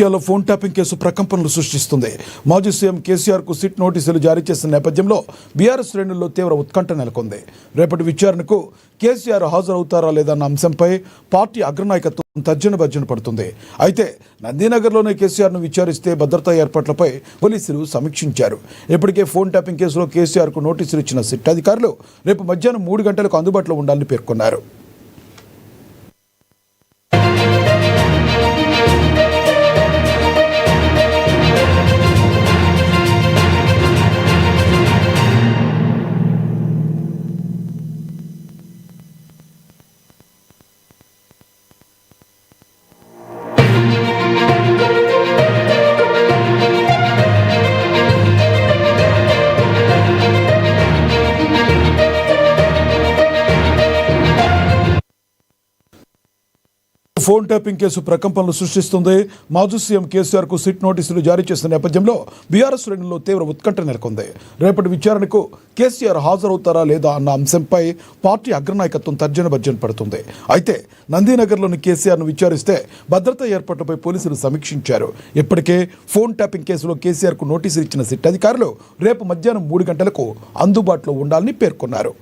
నంద్యాలలో phone tapping case ప్రకంపనలు సృష్టిస్తుంది. మాజీ సీఎం కేసీఆర్కు సిట్ నోటీసులు జారీ చేసిన నేపథ్యంలో బీఆర్ఎస్ శ్రేణుల్లో తీవ్ర ఉత్కంఠ నెలకొంది. రేపటి విచారణకు కేసీఆర్ హాజరవుతారా లేదన్న అంశంపై పార్టీ అగ్రనాయకత్వం తర్జన పడుతుంది. అయితే నందీనగర్లోనే కేసీఆర్ను విచారిస్తే భద్రతా ఏర్పాట్లపై పోలీసులు సమీక్షించారు. ఇప్పటికే ఫోన్ ట్యాపింగ్ కేసులో కేసీఆర్కు నోటీసులు ఇచ్చిన సిట్ అధికారులు రేపు మధ్యాహ్నం 3 గంటలకు అందుబాటులో ఉండాలని పేర్కొన్నారు. ఫోన్ ట్యాపింగ్ కేసు ప్రకంపనలు సృష్టిస్తుంది. మాజీ సీఎం కేసీఆర్కు సిట్ నోటీసులు జారీ చేసిన నేపథ్యంలో బీఆర్ఎస్ శ్రేణుల్లో తీవ్ర ఉత్కంఠ నెలకొంది. రేపటి విచారణకు కేసీఆర్ హాజరవుతారా లేదా అన్న అంశంపై పార్టీ అగ్రనాయకత్వం తర్జన పడుతుంది. అయితే నందీనగర్లోని కేసీఆర్ను విచారిస్తే భద్రతా ఏర్పాట్లపై పోలీసులు సమీక్షించారు. ఇప్పటికే ఫోన్ ట్యాపింగ్ కేసులో కేసీఆర్కు నోటీసులు ఇచ్చిన సిట్ అధికారులు రేపు మధ్యాహ్నం 3 గంటలకు అందుబాటులో ఉండాలని పేర్కొన్నారు.